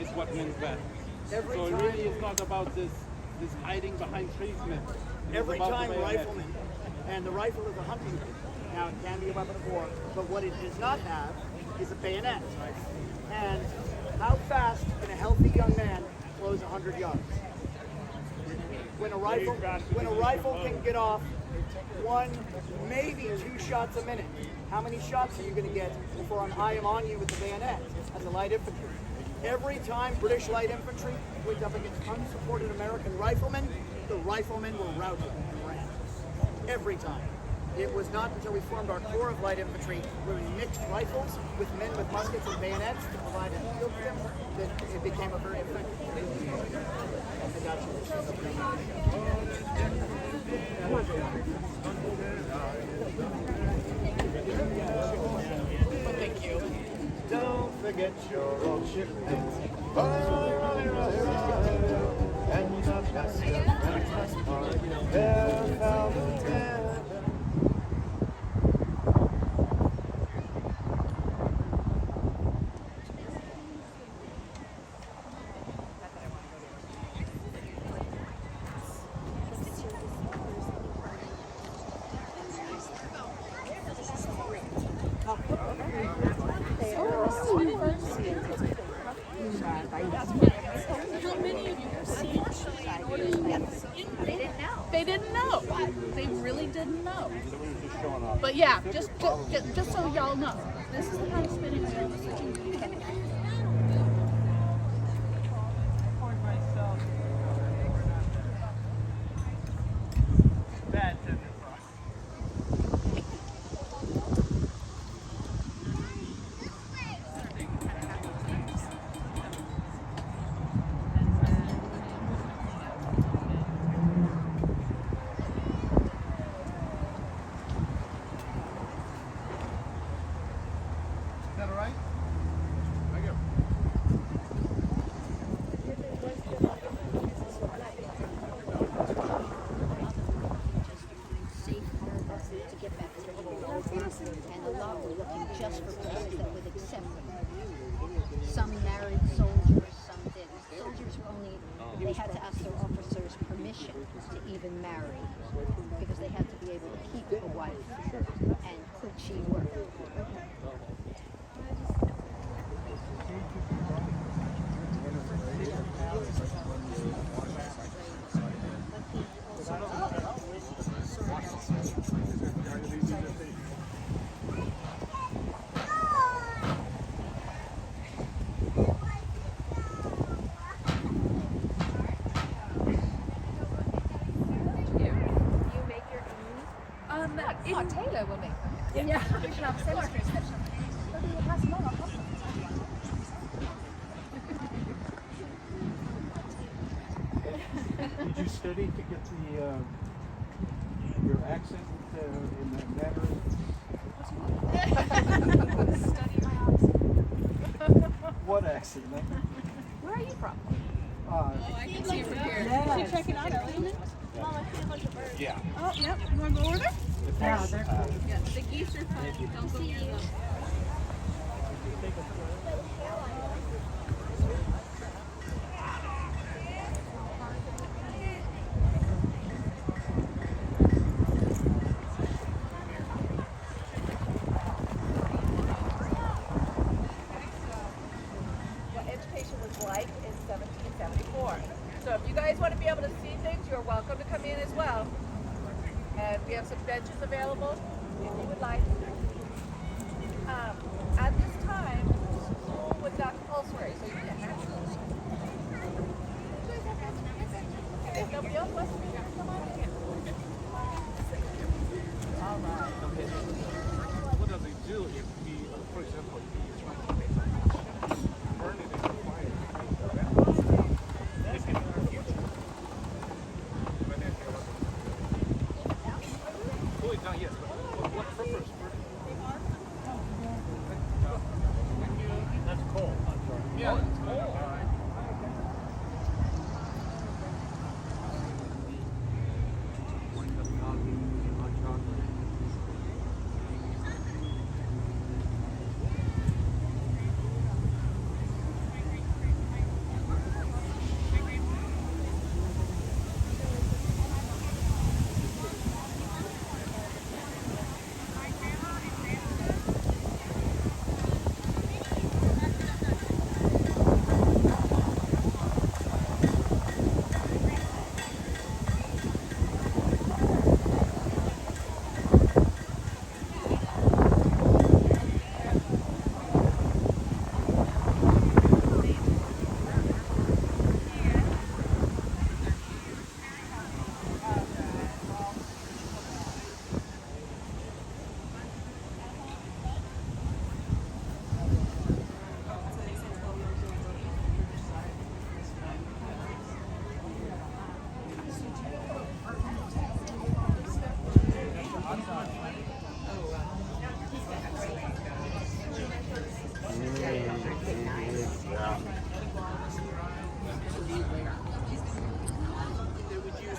is what wins battles. Every So it time- really is not about this hiding behind tradesmen. It's Every about the time bayonet. rifleman, and the rifle is a Huntington. Now, it can be a weapon of war, but what it does not have is a bayonet. And how fast can a healthy young man close 100 yards? When a rifle can get off 1, maybe 2 shots a minute, how many shots are you going to get before I am on you with the bayonet as a light infantry? Every time British light infantry went up against unsupported American riflemen, the riflemen were routed and ran. Every time. It was not until we formed our corps of light infantry where we mixed rifles with men with muskets and bayonets to provide a shield to them that it became a very effective. I got you. Thank you. Don't forget your old shipmates. And the best of friends must part. Farewell and dead. They didn't know. They really didn't know. But yeah, just so y'all know, this is the kind of spinning wheel. And a lot were looking just for places that would accept them. Some married soldiers, some didn't. Soldiers were only, they had to ask their officers permission to even marry because they had to be able to keep a wife. And could she work? Taylor will make them. Yeah. We should have sales reception. Did you study to get your accent in that Mandarin? Study my accent. What accent? Where are you from? I can see it from here. Yeah. You check it out, Carolina? Yeah. Oh, yep. You want to go over there? Yeah, they're cool. Yeah, the geese are fine. Don't go near them. What education was like in 1774. So if you guys want to be able to see things, you're welcome to come in as well. And we have some benches available if you would like. At this time, school was not compulsory, so you didn't have to. If nobody else wants to be here, come on in. All right. What does it do if he, for example, he is trying to make something, burn it in the fire? This is our future. Oh, it's not yet. But what purpose?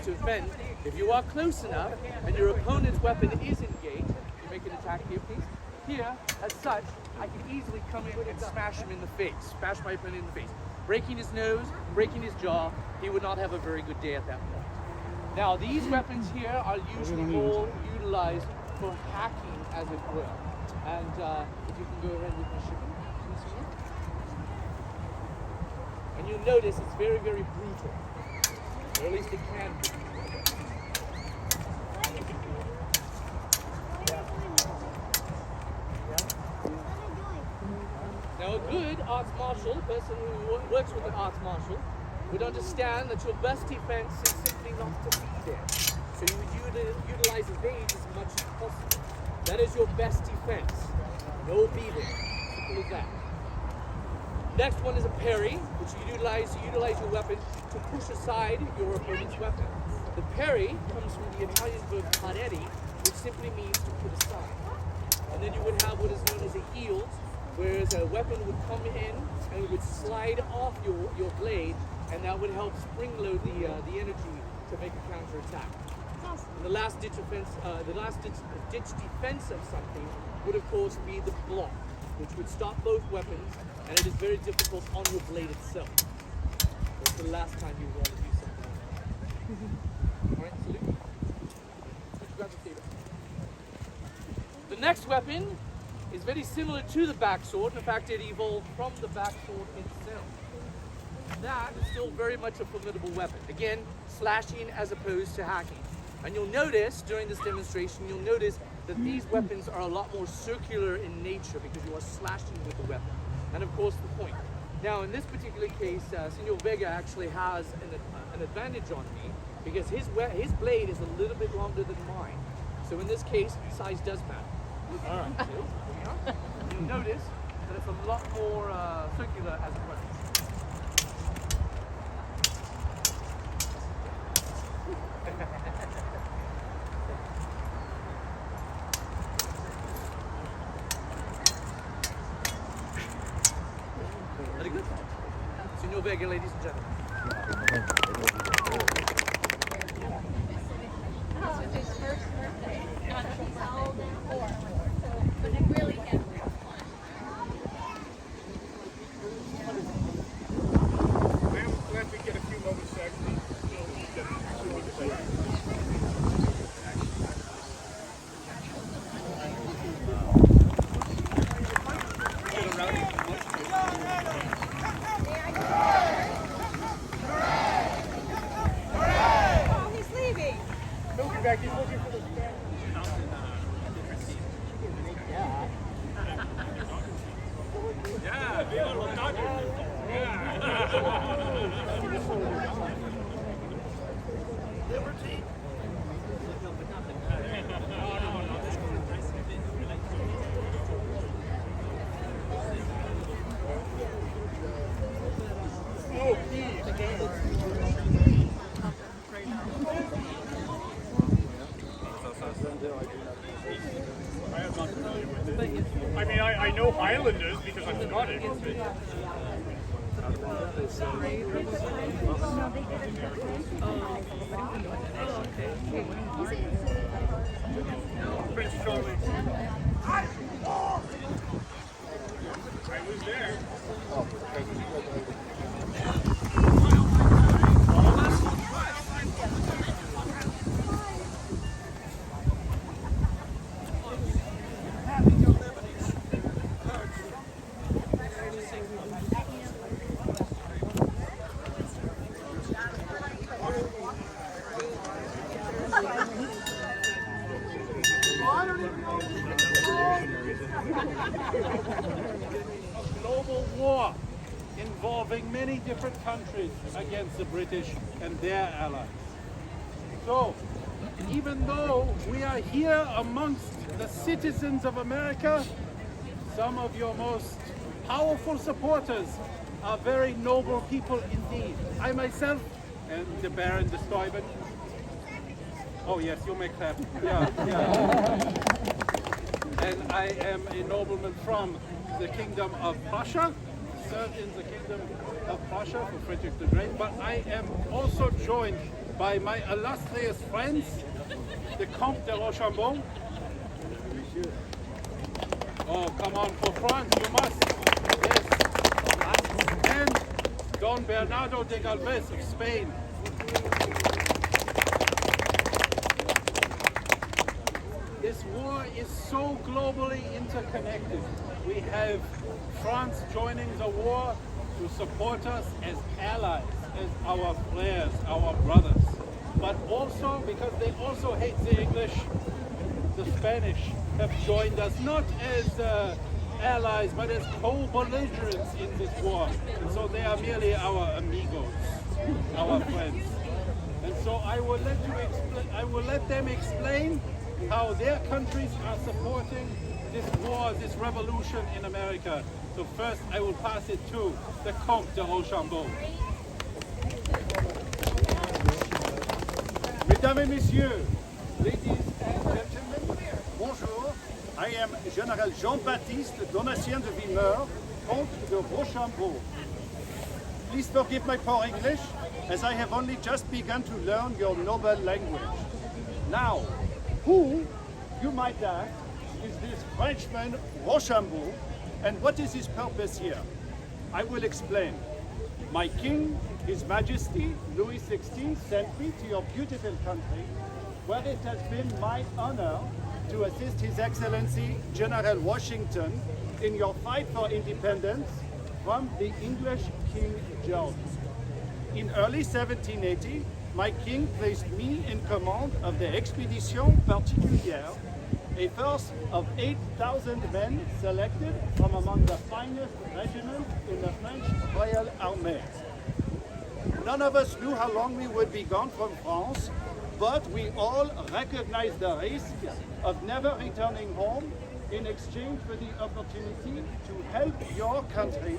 to defend. If you are close enough and your opponent's weapon is engaged, you make an attack here, please. Here, as such, I can easily come in and smash him in the face, smash my opponent in the face. Breaking his nose, breaking his jaw, he would not have a very good day at that point. Now, these weapons here are usually all utilized for hacking, as it were. And if you can go ahead with the shipping, please. And you'll notice it's very, very brutal. Or at least it can be. Now, a good arts martial, a person who works with an arts martial, would understand that your best defense is simply not to be there. So you would utilize evade as much as possible. That is your best defense. No be there. Simple as that. Next one is a parry, which you utilize your weapon to push aside your opponent's weapon. The parry comes from the Italian verb parere, which simply means to put aside. And then you would have what is known as a yield, whereas a weapon would come in and it would slide off your blade, and that would help spring-load the energy to make a counter-attack. And the last ditch defense of something would of course be the block, which would stop both weapons, and it is very difficult on your blade itself. That's the last time you want to do something like that. Alright, salute. Grab the table. The next weapon is very similar to the backsword. In fact, it evolved from the backsword itself. That is still very much a formidable weapon. Again, slashing as opposed to hacking. And you'll notice during this demonstration, you'll notice that these weapons are a lot more circular in nature because you are slashing with the weapon. And of course the point. Now in this particular case, Senor Vega actually has an advantage on me because his blade is a little bit longer than mine. So in this case, size does matter. All right. You'll notice that it's a lot more circular as it works. Very good. Senor Vega, ladies and gentlemen. This is his first birthday. He's old and poor. But it really had real fun. I'm glad we get a few moments to actually get see what to say. Oh, he's leaving. He'll be back. He's looking for the stand. Yeah, viva los Dodgers. Liberty. Oh, please. I am not familiar with it. I mean, I know Highlanders because I'm Scottish. Prince Charlie. I was there. Global war involving many different countries against the British and their allies. So, even though we are here amongst the citizens of America, some of your most powerful supporters are very noble people indeed. I myself am the Baron de Stuyven. Oh yes, you may clap. Yeah. And I am a nobleman from the Kingdom of Prussia, served in the Kingdom of Prussia for Frederick the Great, but I am also joined by my illustrious friends, the Comte de Rochambeau. Oh, come on, for France, you must. Yes. And Don Bernardo de Galvez of Spain. This war is so globally interconnected. We have France joining the war to support us as allies, as our friends, our brothers. But also because they also hate the English, the Spanish have joined us not as allies, but as co-belligerents in this war. And so they are merely our amigos, our friends. And so I will let them explain how their countries are supporting this war, this revolution in America. So first I will pass it to the Comte de Rochambeau. Mesdames et Messieurs, ladies and gentlemen, bonjour. I am General Jean-Baptiste Donatien de Vimeur, Comte de Rochambeau. Please forgive my poor English, as I have only just begun to learn your noble language. Now, who, you might ask, is this Frenchman Rochambeau, and what is his purpose here? I will explain. My king, His Majesty Louis XVI, sent me to your beautiful country, where it has been my honor to assist His Excellency General Washington in your fight for independence from the English King George. In early 1780, my king placed me in command of the Expédition Particulière, a force of 8,000 men selected from among the finest regiments in the French Royal Army. None of us knew how long we would be gone from France, but we all recognized the risk of never returning home in exchange for the opportunity to help your country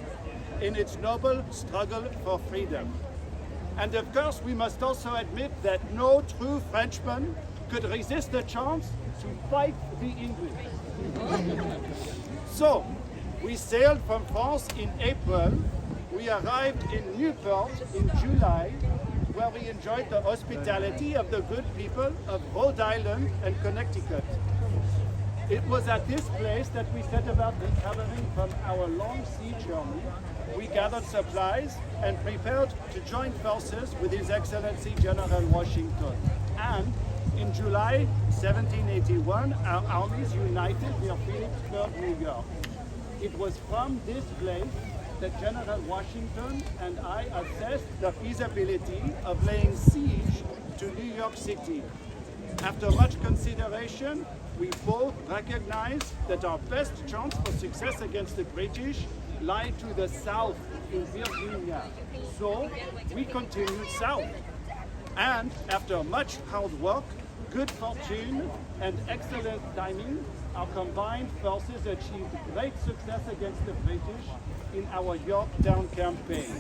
in its noble struggle for freedom. And of course, we must also admit that no true Frenchman could resist the chance to fight the English. So, we sailed from France in April. We arrived in Newport in July, where we enjoyed the hospitality of the good people of Rhode Island and Connecticut. It was at this place that we set about recovering from our long sea journey. We gathered supplies and prepared to join forces with His Excellency General Washington. And in July 1781, our armies united near Phillipsburg, New York. It was from this place that General Washington and I assessed the feasibility of laying siege to New York City. After much consideration, we both recognized that our best chance for success against the British lie to the south in Virginia. So we continued south. And after much hard work, good fortune, and excellent timing, our combined forces achieved great success against the British in our Yorktown campaign.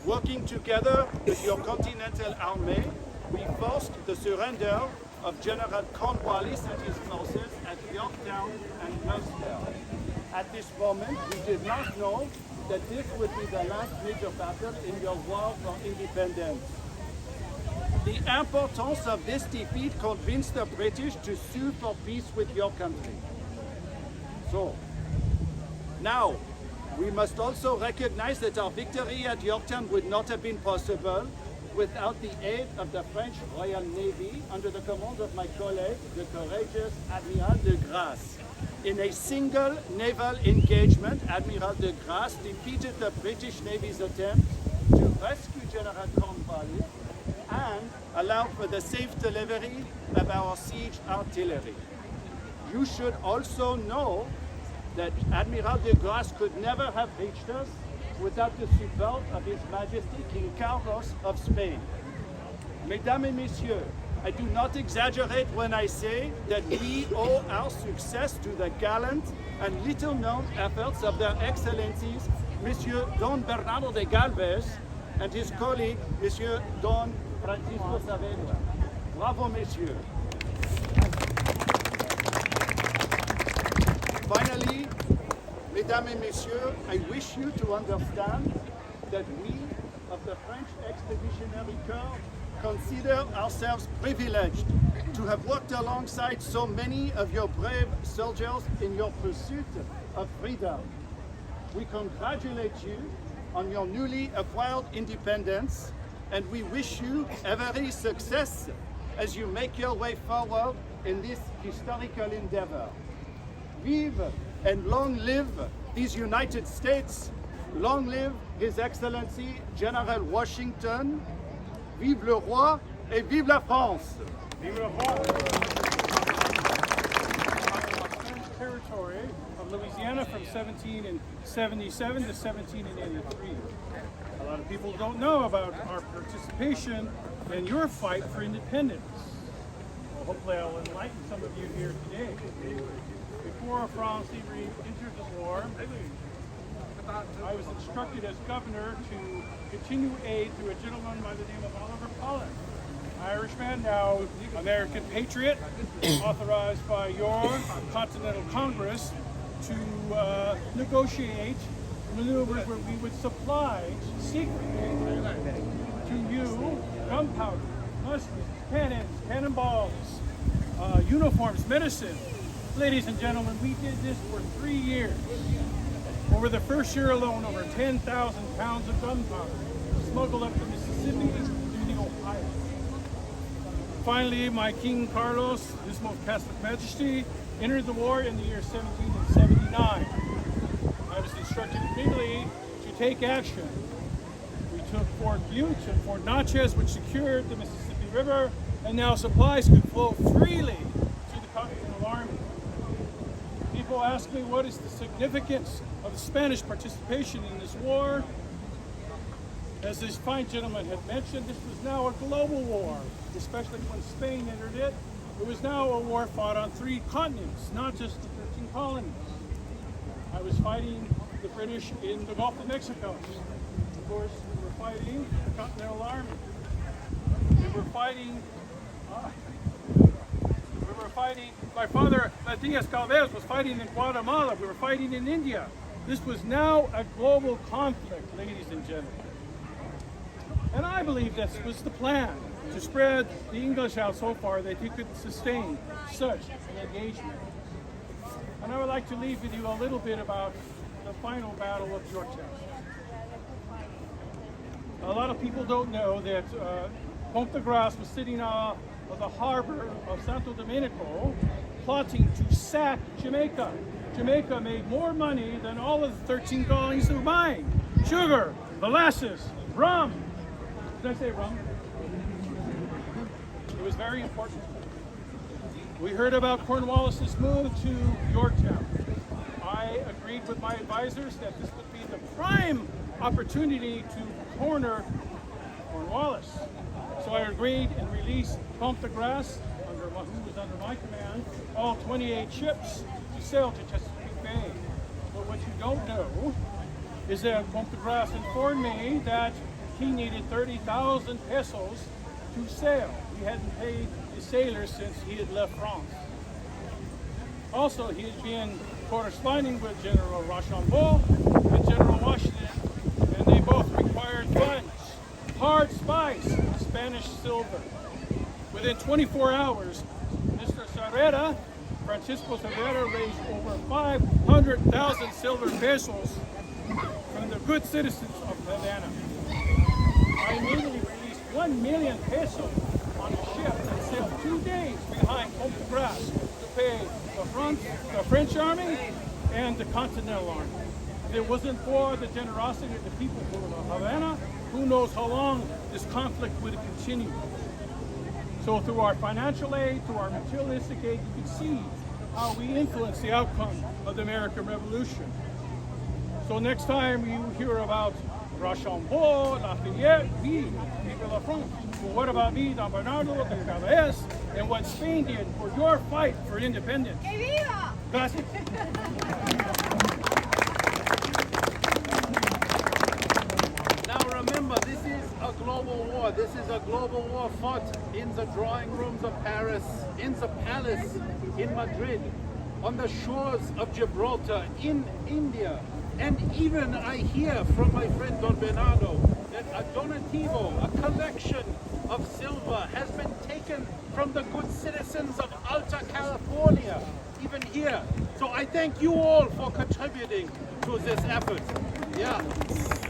Working together with your Continental Army, we forced the surrender of General Cornwallis and his forces at Yorktown and Gloucester. At this moment, we did not know that this would be the last major battle in your war for independence. The importance of this defeat convinced the British to sue for peace with your country. So, now, we must also recognize that our victory at Yorktown would not have been possible without the aid of the French Royal Navy under the command of my colleague, the courageous Admiral de Grasse. In a single naval engagement, Admiral de Grasse defeated the British Navy's attempt to rescue General Cornwallis and allow for the safe delivery of our siege artillery. You should also know that Admiral de Grasse could never have reached us without the support of His Majesty King Carlos of Spain. Mesdames et Messieurs, I do not exaggerate when I say that we owe our success to the gallant and little-known efforts of their Excellencies, Monsieur Don Bernardo de Galvez and his colleague, Monsieur Don Francisco Saavedra. Bravo, Messieurs. Finally, Mesdames et Messieurs, I wish you to understand that we of the French Expeditionary Corps consider ourselves privileged to have worked alongside so many of your brave soldiers in your pursuit of freedom. We congratulate you on your newly acquired independence, and we wish you every success as you make your way forward in this historical endeavor. Vive and long live these United States. Long live His Excellency General Washington. Vive le roi et vive la France. Vive la France. French territory of Louisiana from 1777 to 1783. A lot of people don't know about our participation in your fight for independence. Well, hopefully I'll enlighten some of you here today. Before France even entered the war, I was instructed as governor to continue aid through a gentleman by the name of Oliver Pollock, Irishman, now American patriot, authorized by your Continental Congress to negotiate maneuvers where we would supply secretly to you gunpowder, muskets, cannons, cannonballs, uniforms, medicine. Ladies and gentlemen, we did this for 3 years. Over the first year alone, over 10,000 pounds of gunpowder smuggled up the Mississippi to the Ohio. Finally, my King Carlos, His Most Catholic Majesty, entered the war in the year 1779. I was instructed immediately to take action. We took Fort Butte and Fort Natchez, which secured the Mississippi River, and now supplies could flow freely to the Continental Army. People ask me what is the significance of the Spanish participation in this war. As this fine gentleman had mentioned, this was now a global war, especially when Spain entered it. It was now a war fought on 3 continents, not just the 13 colonies. I was fighting the British in the Gulf of Mexico. Of course, we were fighting the Continental Army. We were fighting, my father, Diaz Calvez, was fighting in Guatemala. We were fighting in India. This was now a global conflict, ladies and gentlemen. And I believe this was the plan, to spread the English out so far that you could sustain such an engagement. And I would like to leave with you a little bit about the final battle of Yorktown. A lot of people don't know that Comte de Grasse was sitting on the harbor of Santo Domenico plotting to sack Jamaica. Jamaica made more money than all of the 13 colonies were buying. Sugar, molasses, rum. Did I say rum? It was very important. We heard about Cornwallis's move to Yorktown. I agreed with my advisors that this would be the prime opportunity to corner Cornwallis. So I agreed and released Comte de Grasse, who was under my command, all 28 ships to sail to Chesapeake Bay. But what you don't know is that Comte de Grasse informed me that he needed 30,000 pesos to sail. He hadn't paid his sailors since he had left France. Also, he had been corresponding with General Rochambeau and General Washington, and they both required funds, hard spice, Spanish silver. Within 24 hours, Mr. Cervera, Francisco Cervera, raised over 500,000 silver pesos from the good citizens of Havana. I immediately released 1 million pesos on a ship that sailed 2 days behind Comte de Grasse to pay the French army and the Continental Army. If it wasn't for the generosity of the people of Havana, who knows how long this conflict would continue. So through our financial aid, through our materialistic aid, you can see how we influence the outcome of the American Revolution. So next time you hear about Rochambeau, Lafayette, Vive la France. Well, what about me, Don Bernardo, de Calvez, and what Spain did for your fight for independence? ¡Que viva! Gracias. Now remember, this is a global war. This is a global war fought in the drawing rooms of Paris, in the palace in Madrid, on the shores of Gibraltar, in India. And even I hear from my friend Don Bernardo that a donativo, a collection of silver has been taken from the good citizens of Alta California, even here. So I thank you all for contributing to this effort. Yeah.